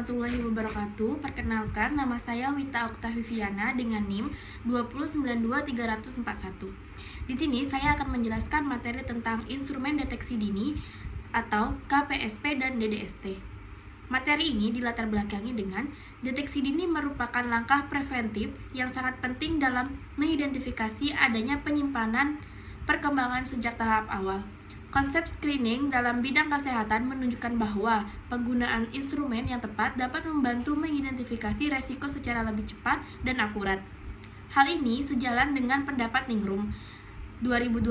warahmatullahi wabarakatuh. Perkenalkan, nama saya Wita Oktaviviana dengan NIM 2092341. Di sini saya akan menjelaskan materi tentang instrumen deteksi dini atau KPSP dan DDST. Materi ini dilatar belakangi dengan deteksi dini merupakan langkah preventif yang sangat penting dalam mengidentifikasi adanya penyimpanan perkembangan sejak tahap awal. Konsep screening dalam bidang kesehatan menunjukkan bahwa penggunaan instrumen yang tepat dapat membantu mengidentifikasi resiko secara lebih cepat dan akurat. Hal ini sejalan dengan pendapat Ningrum 2020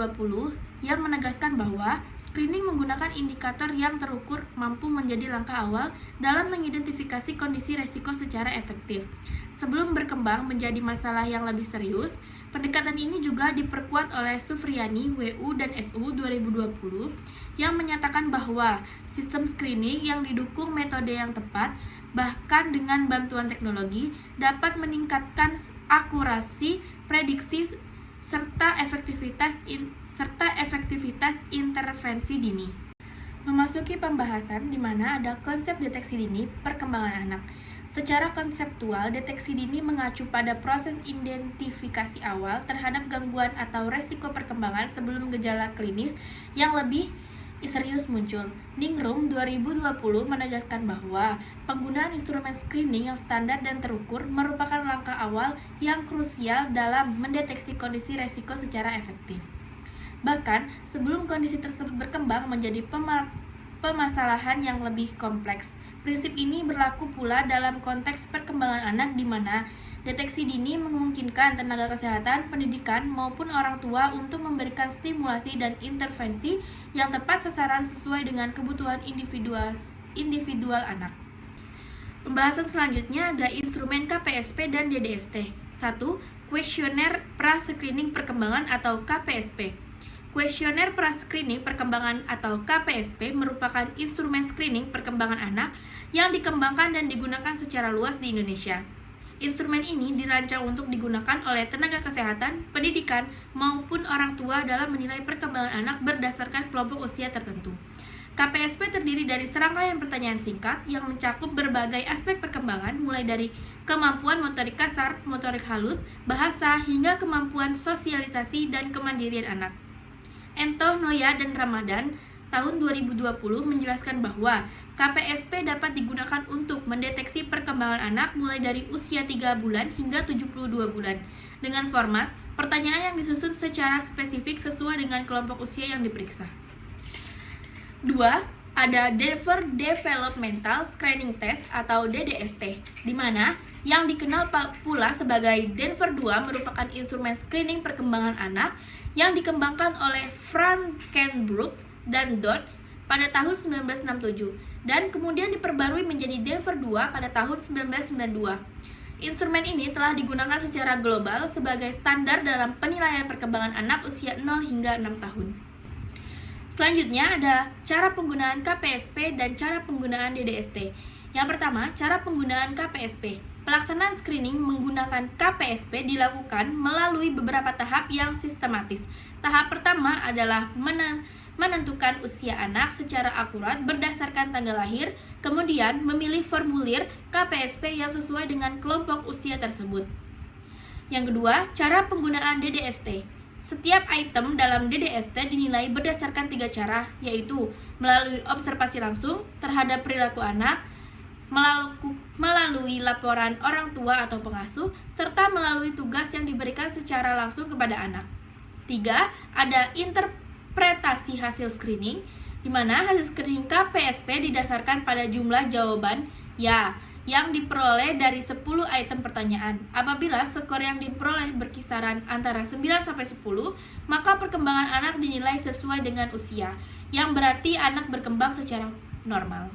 yang menegaskan bahwa screening menggunakan indikator yang terukur mampu menjadi langkah awal dalam mengidentifikasi kondisi resiko secara efektif. Sebelum berkembang menjadi masalah yang lebih serius, pendekatan ini juga diperkuat oleh Sufriani, WU, dan SU 2020 yang menyatakan bahwa sistem screening yang didukung metode yang tepat, bahkan dengan bantuan teknologi, dapat meningkatkan akurasi, prediksi, serta efektivitas intervensi dini. Memasuki pembahasan di mana ada konsep deteksi dini perkembangan anak. Secara konseptual, deteksi dini mengacu pada proses identifikasi awal terhadap gangguan atau resiko perkembangan sebelum gejala klinis yang lebih serius muncul. Ningrum 2020 menegaskan bahwa penggunaan instrumen screening yang standar dan terukur merupakan langkah awal yang krusial dalam mendeteksi kondisi resiko secara efektif. Bahkan, sebelum kondisi tersebut berkembang menjadi permasalahan yang lebih kompleks. Prinsip ini berlaku pula dalam konteks perkembangan anak di mana deteksi dini memungkinkan tenaga kesehatan, pendidikan, maupun orang tua untuk memberikan stimulasi dan intervensi yang tepat sasaran sesuai dengan kebutuhan individual anak. Pembahasan selanjutnya ada instrumen KPSP dan DDST. 1. Kuesioner Pra-Screening Perkembangan atau KPSP. Kuesioner Pra-Screening Perkembangan atau KPSP merupakan instrumen screening perkembangan anak yang dikembangkan dan digunakan secara luas di Indonesia. Instrumen ini dirancang untuk digunakan oleh tenaga kesehatan, pendidikan, maupun orang tua dalam menilai perkembangan anak berdasarkan kelompok usia tertentu. KPSP terdiri dari serangkaian pertanyaan singkat yang mencakup berbagai aspek perkembangan mulai dari kemampuan motorik kasar, motorik halus, bahasa, hingga kemampuan sosialisasi dan kemandirian anak. Ento, Noya, dan Ramadan tahun 2020 menjelaskan bahwa KPSP dapat digunakan untuk mendeteksi perkembangan anak mulai dari usia 3 bulan hingga 72 bulan dengan format pertanyaan yang disusun secara spesifik sesuai dengan kelompok usia yang diperiksa. 2. Ada Denver Developmental Screening Test atau DDST, di mana yang dikenal pula sebagai Denver 2 merupakan instrumen screening perkembangan anak yang dikembangkan oleh Frankenbrook dan Dodds pada tahun 1967 dan kemudian diperbarui menjadi Denver 2 pada tahun 1992. Instrumen ini telah digunakan secara global sebagai standar dalam penilaian perkembangan anak usia 0 hingga 6 tahun. Selanjutnya ada cara penggunaan KPSP dan cara penggunaan DDST. Yang pertama, cara penggunaan KPSP. Pelaksanaan screening menggunakan KPSP dilakukan melalui beberapa tahap yang sistematis. Tahap pertama adalah menentukan usia anak secara akurat berdasarkan tanggal lahir, kemudian memilih formulir KPSP yang sesuai dengan kelompok usia tersebut. Yang kedua, cara penggunaan DDST. Setiap item dalam DDST dinilai berdasarkan 3 cara, yaitu melalui observasi langsung terhadap perilaku anak, melalui laporan orang tua atau pengasuh, serta melalui tugas yang diberikan secara langsung kepada anak. 3. Ada interpretasi hasil screening, di mana hasil screening KPSP didasarkan pada jumlah jawaban ya yang diperoleh dari 10 item pertanyaan. Apabila skor yang diperoleh berkisaran antara 9-10, maka perkembangan anak dinilai sesuai dengan usia, yang berarti anak berkembang secara normal.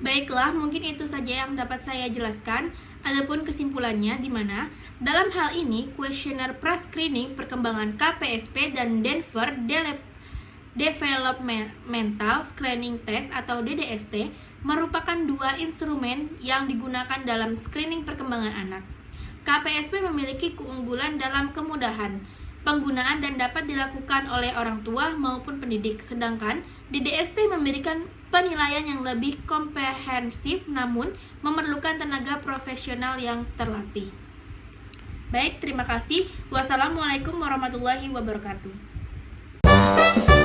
Baiklah, mungkin itu saja yang dapat saya jelaskan. Adapun kesimpulannya di mana dalam hal ini kuesioner pra-screening perkembangan KPSP dan Denver Developmental Screening Test atau DDST merupakan 2 instrumen yang digunakan dalam screening perkembangan anak. KPSP memiliki keunggulan dalam kemudahan penggunaan dan dapat dilakukan oleh orang tua maupun pendidik. Sedangkan DDST memberikan penilaian yang lebih komprehensif namun memerlukan tenaga profesional yang terlatih. Baik, terima kasih. Wassalamualaikum warahmatullahi wabarakatuh.